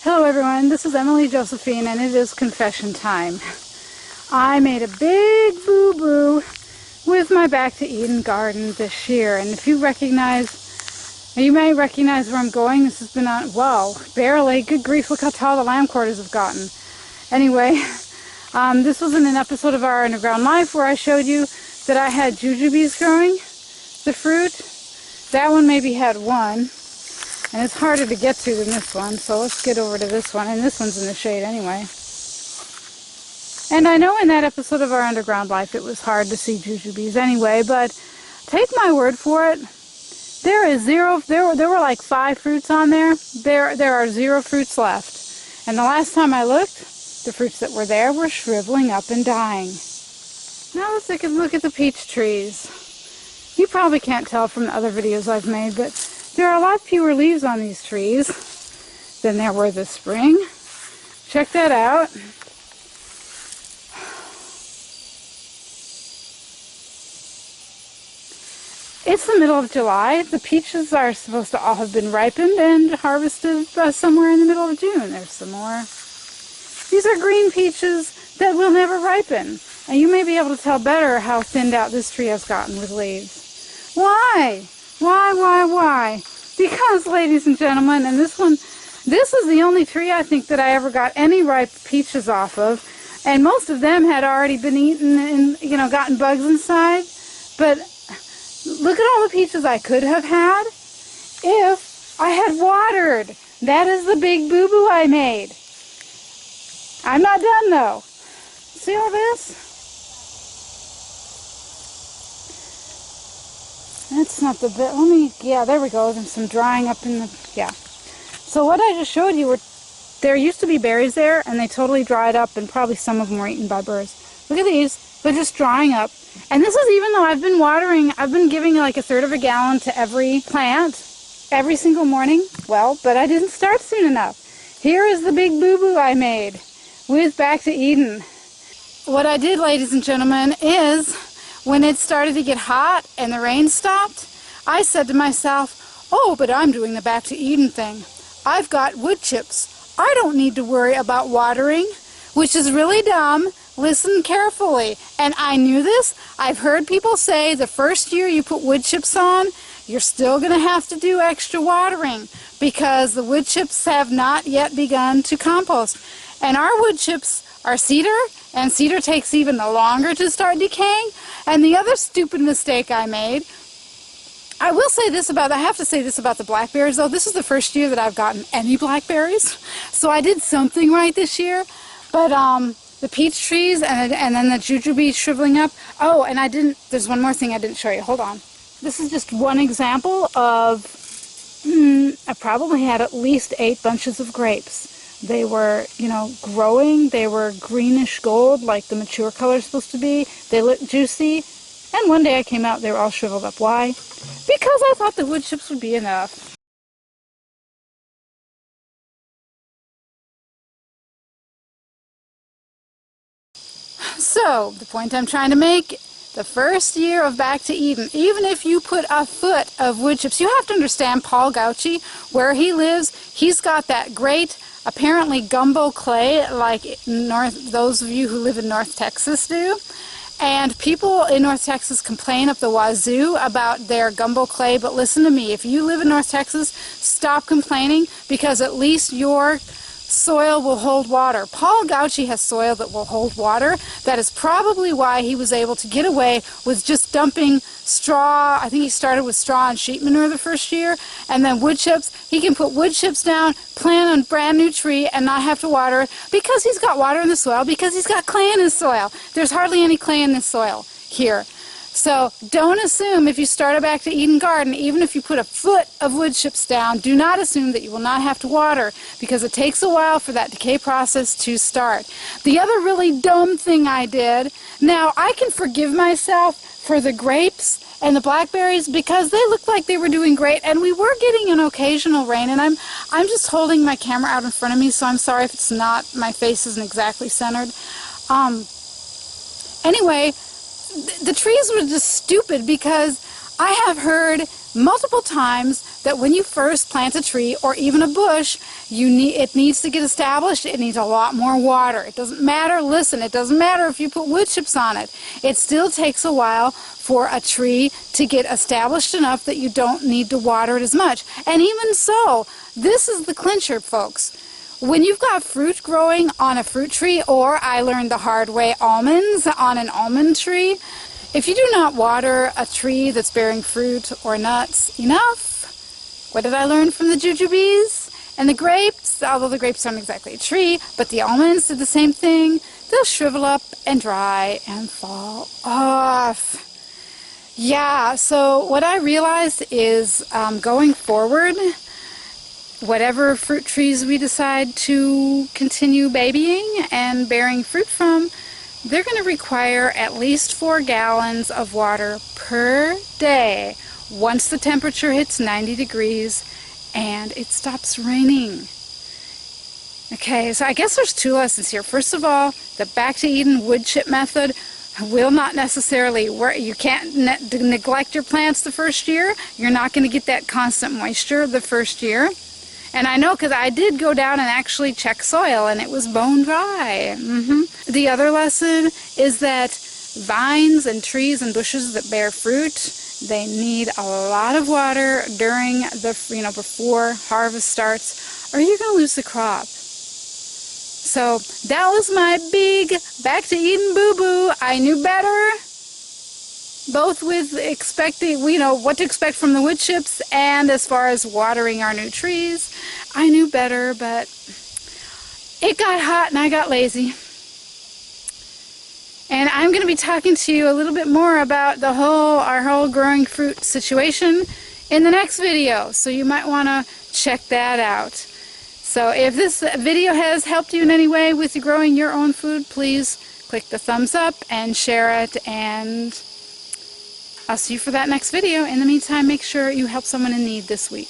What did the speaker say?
Hello everyone, this is Emily Josephine and it is confession time. I made a big boo-boo with my Back to Eden garden this year, and if you may recognize where I'm going. This has been on, wow, barely, good grief, look how tall the lamb quarters have gotten. Anyway, this was in an episode of Our Underground Life where I showed you that I had jujubes growing, the fruit. That one maybe had one. And it's harder to get to than this one, so let's get over to this one. And this one's in the shade anyway. And I know in that episode of Our Underground Life it was hard to see jujubes anyway, but take my word for it, there were like 5 fruits on there. There are 0 fruits left. And the last time I looked, the fruits that were there were shriveling up and dying. Now let's take a look at the peach trees. You probably can't tell from the other videos I've made, but there are a lot fewer leaves on these trees than there were this spring. Check that out. It's the middle of July. The peaches are supposed to all have been ripened and harvested somewhere in the middle of June. There's some more. These are green peaches that will never ripen. And you may be able to tell better how thinned out this tree has gotten with leaves. Why? Why? Because, ladies and gentlemen, and this is the only tree I think that I ever got any ripe peaches off of, and most of them had already been eaten and, gotten bugs inside. But look at all the peaches I could have had if I had watered. That is the big boo-boo I made. I'm not done, though. See all this? That's not the bit. Yeah, there we go. There's some drying up in the, yeah. So what I just showed you were, there used to be berries there, and they totally dried up, and probably some of them were eaten by birds. Look at these. They're just drying up. And this is even though I've been watering, I've been giving like 1/3 of a gallon to every plant every single morning. Well, but I didn't start soon enough. Here is the big boo-boo I made with Back to Eden. What I did, ladies and gentlemen, is when it started to get hot and the rain stopped, I said to myself, oh, but I'm doing the Back to Eden thing. I've got wood chips. I don't need to worry about watering, which is really dumb. Listen carefully. And I knew this. I've heard people say the first year you put wood chips on, you're still going to have to do extra watering because the wood chips have not yet begun to compost. And our wood chips are cedar, and cedar takes even longer to start decaying. And the other stupid mistake I made, I have to say this about the blackberries though. This is the first year that I've gotten any blackberries. So I did something right this year. But the peach trees and then the jujube shriveling up. Oh, and there's one more thing I didn't show you. Hold on. This is just one example of, I probably had at least 8 bunches of grapes. They were, growing. They were greenish gold, like the mature color is supposed to be. They looked juicy. And one day I came out, they were all shriveled up. Why? Because I thought the wood chips would be enough. So, the point I'm trying to make, the first year of Back to Eden, even if you put a foot of wood chips, you have to understand Paul Gauchi, where he lives, he's got that great, apparently gumbo clay, like those of you who live in North Texas do. And people in North Texas complain up the wazoo about their gumbo clay, but listen to me, if you live in North Texas, stop complaining, because at least your soil will hold water. Paul Gauchi has soil that will hold water. That is probably why he was able to get away with just dumping straw. I think he started with straw and sheep manure the first year, and then wood chips. He can put wood chips down, plant a brand new tree, and not have to water it because he's got water in the soil, because he's got clay in his soil. There's hardly any clay in this soil here. So don't assume if you start a Back to Eden garden, even if you put a foot of wood chips down, do not assume that you will not have to water, because it takes a while for that decay process to start. The other really dumb thing I did, now I can forgive myself for the grapes and the blackberries because they looked like they were doing great, and we were getting an occasional rain, and I'm just holding my camera out in front of me, so I'm sorry if it's not, my face isn't exactly centered. Anyway, the trees were just stupid because I have heard multiple times that when you first plant a tree or even a bush, it needs to get established. It needs a lot more water. It doesn't matter, listen, it doesn't matter if you put wood chips on it. It still takes a while for a tree to get established enough that you don't need to water it as much. And even so, this is the clincher, folks. When you've got fruit growing on a fruit tree, or I learned the hard way, almonds on an almond tree, if you do not water a tree that's bearing fruit or nuts enough, what did I learn from the jujubes and the grapes? Although the grapes aren't exactly a tree, but the almonds did the same thing. They'll shrivel up and dry and fall off. Yeah, so what I realized is going forward, whatever fruit trees we decide to continue babying and bearing fruit from, they're going to require at least 4 gallons of water per day once the temperature hits 90 degrees and it stops raining. Okay, so I guess there's 2 lessons here. First of all, the back to Eden wood chip method will not necessarily work. You can't neglect your plants the first year. You're not going to get that constant moisture the first year. And I know because I did go down and actually check soil and it was bone dry. The other lesson is that vines and trees and bushes that bear fruit, they need a lot of water during the, before harvest starts, or you're going to lose the crop. So that was my big back to Eden boo-boo. I knew better, both with expecting, what to expect from the wood chips, and as far as watering our new trees. I knew better, but it got hot and I got lazy. And I'm going to be talking to you a little bit more about our whole growing fruit situation in the next video, so you might want to check that out. So if this video has helped you in any way with growing your own food, please click the thumbs up and share it, and I'll see you for that next video. In the meantime, make sure you help someone in need this week.